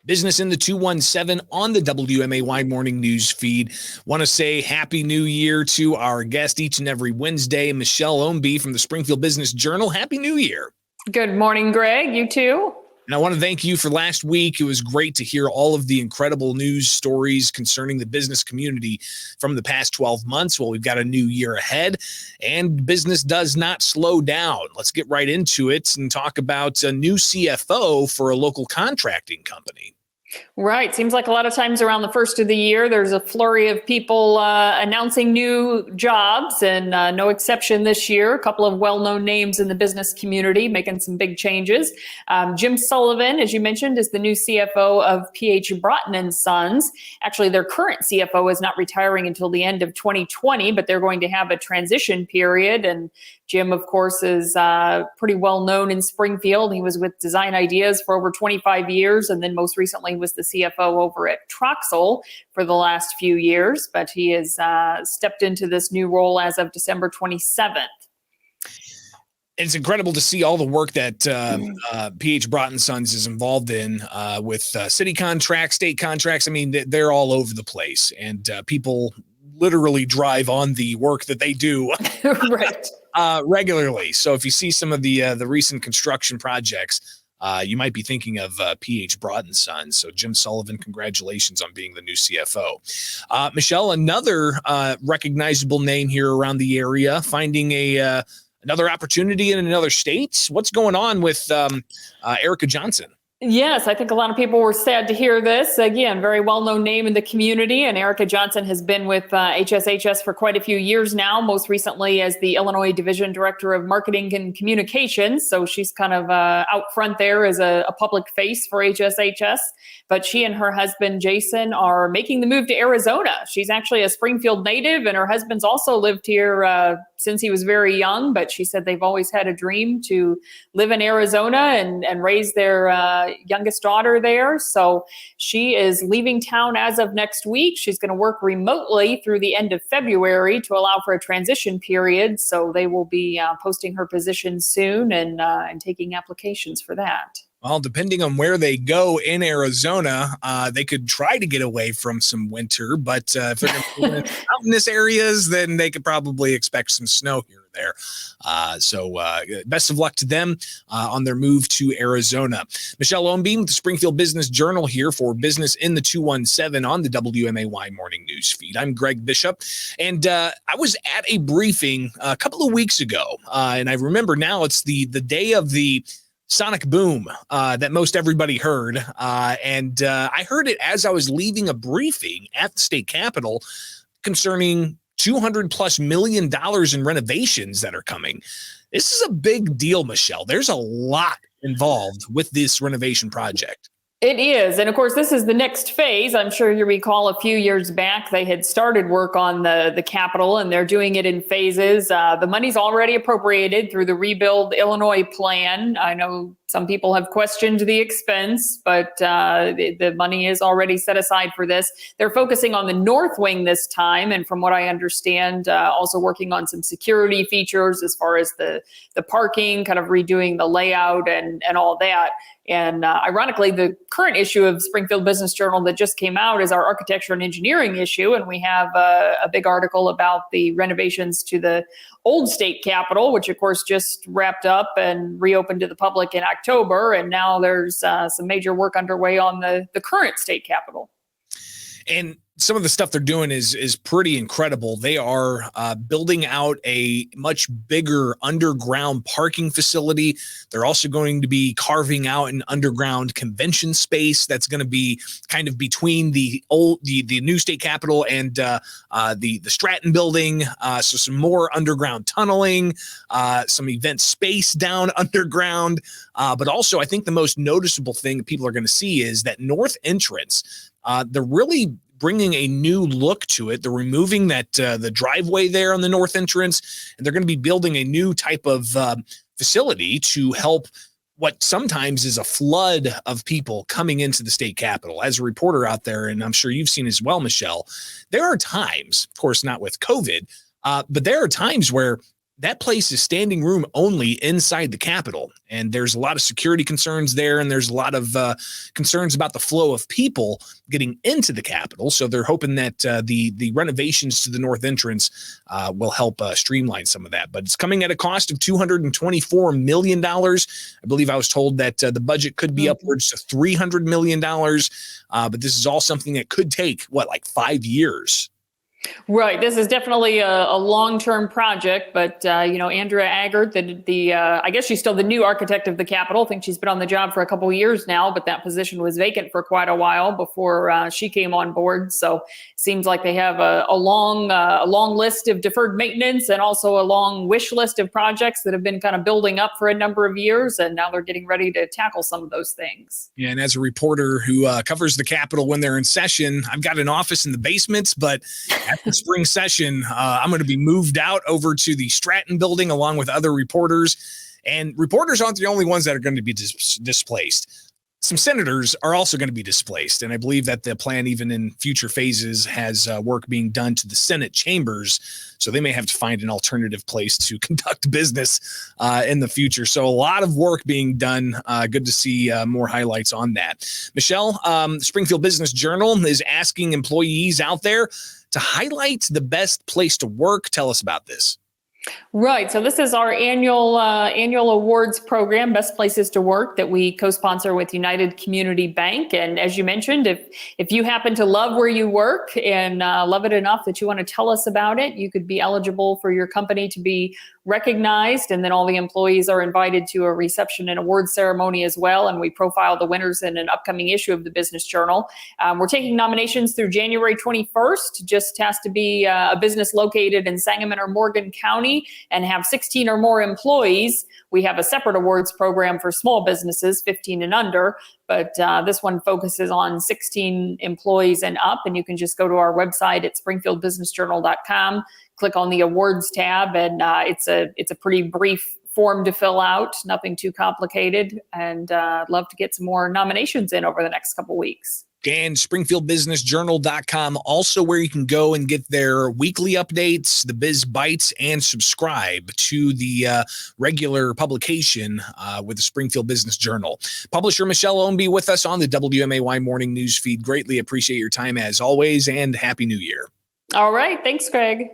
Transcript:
Business in the 217 on the WMAY morning news feed. Want to say Happy New Year to our guest each and every Wednesday, Michelle Ownbey from the Springfield Business Journal. Happy New Year. Good morning, Greg. You too. And I want to thank you for last week. It was great to hear all of the incredible news stories concerning the business community from the past 12 months. Well, we've got a new year ahead, and business does not slow down. Let's get right into it and talk about a new CFO for a local contracting company. Right. Seems like a lot of times around the first of the year, there's a flurry of people announcing new jobs, and no exception this year. A couple of well-known names in the business community making some big changes. Jim Sullivan, as you mentioned, is the new CFO of PH Broughton and Sons. Actually, their current CFO is not retiring until the end of 2020, but they're going to have a transition period. And Jim, of course, is pretty well known in Springfield. He was with Design Ideas for over 25 years, and then most recently was the CFO over at Troxel for the last few years. But he has stepped into this new role as of December 27th. It's incredible to see all the work that PH Broughton Sons is involved in with city contracts, state contracts. I mean, they're all over the place, and people literally drive on the work that they do. Right. Regularly. So if you see some of the recent construction projects, you might be thinking of PH Broughton Sons. So Jim Sullivan, congratulations on being the new CFO. Michelle, another recognizable name here around the area, finding another opportunity in another state. What's going on with Erica Johnson? Yes, I think a lot of people were sad to hear this. Again, very well-known name in the community, and Erica Johnson has been with HSHS for quite a few years now, most recently as the Illinois Division Director of Marketing and Communications. So she's kind of out front there as a public face for HSHS. But she and her husband, Jason, are making the move to Arizona. She's actually a Springfield native, and her husband's also lived here since he was very young. But she said they've always had a dream to live in Arizona and raise their youngest daughter there. So she is leaving town as of next week. She's going to work remotely through the end of February to allow for a transition period. So they will be posting her position soon and taking applications for that. Well, depending on where they go in Arizona, they could try to get away from some winter, but if they're going to be in mountainous areas, then they could probably expect some snow here or there. So best of luck to them on their move to Arizona. Michelle Ownbey with the Springfield Business Journal here for Business in the 217 on the WMAY morning news feed. I'm Greg Bishop, and I was at a briefing a couple of weeks ago, and I remember now it's the day of the sonic boom that most everybody heard. And I heard it as I was leaving a briefing at the state capitol concerning $200+ million in renovations that are coming. This is a big deal, Michelle. There's a lot involved with this renovation project. It is. And of course, this is the next phase. I'm sure you recall a few years back, they had started work on the Capitol, and they're doing it in phases. The money's already appropriated through the Rebuild Illinois plan. I know some people have questioned the expense, but the money is already set aside for this. They're focusing on the north wing this time. And from what I understand, also working on some security features as far as the parking, kind of redoing the layout and all that. And ironically, the current issue of Springfield Business Journal that just came out is our architecture and engineering issue. And we have a big article about the renovations to the old state capitol, which of course just wrapped up and reopened to the public in October. And now there's some major work underway on the current state capitol. And some of the stuff they're doing is pretty incredible. They are building out a much bigger underground parking facility. They're also going to be carving out an underground convention space that's going to be kind of between the new state capitol and the Stratton building. So some more underground tunneling, some event space down underground. But also, I think the most noticeable thing that people are going to see is that north entrance. They're really bringing a new look to it. They're removing that the driveway there on the north entrance, and they're going to be building a new type of facility to help what sometimes is a flood of people coming into the state capitol. As a reporter out there, and I'm sure you've seen as well, Michelle, there are times, of course not with COVID, but there are times where that place is standing room only inside the Capitol. And there's a lot of security concerns there. And there's a lot of concerns about the flow of people getting into the Capitol. So they're hoping that the renovations to the north entrance will help streamline some of that. But it's coming at a cost of $224 million. I believe I was told that the budget could be upwards to $300 million. But this is all something that could take, like 5 years? Right. This is definitely a long-term project, but, Andrea Aggert, I guess she's still the new architect of the Capitol. I think she's been on the job for a couple of years now, but that position was vacant for quite a while before she came on board. So it seems like they have a long list of deferred maintenance and also a long wish list of projects that have been kind of building up for a number of years. And now they're getting ready to tackle some of those things. Yeah. And as a reporter who covers the Capitol when they're in session, I've got an office in the basement, but at the spring session, I'm going to be moved out over to the Stratton building along with other reporters. And reporters aren't the only ones that are going to be displaced. Some senators are also going to be displaced. And I believe that the plan, even in future phases, has work being done to the Senate chambers. So they may have to find an alternative place to conduct business in the future. So a lot of work being done. Good to see more highlights on that. Michelle, Springfield Business Journal is asking employees out there to highlight the best place to work. Tell us about this. Right. So this is our annual awards program, Best Places to Work, that we co-sponsor with United Community Bank. And as you mentioned, if you happen to love where you work and love it enough that you want to tell us about it, you could be eligible for your company to be recognized. And then all the employees are invited to a reception and award ceremony as well. And we profile the winners in an upcoming issue of the Business Journal. We're taking nominations through January 21st. Just has to be a business located in Sangamon or Morgan County and have 16 or more employees. We have a separate awards program for small businesses, 15 and under, but this one focuses on 16 employees and up. And you can just go to our website at springfieldbusinessjournal.com, click on the awards tab, and it's a pretty brief form to fill out, nothing too complicated. And I'd love to get some more nominations in over the next couple weeks. And springfieldbusinessjournal.com, also where you can go and get their weekly updates, the Biz Bites, and subscribe to the regular publication with the Springfield Business Journal. Publisher Michelle Ownbey with us on the WMAY Morning News Feed. Greatly appreciate your time as always, and Happy New Year. All right. Thanks, Greg.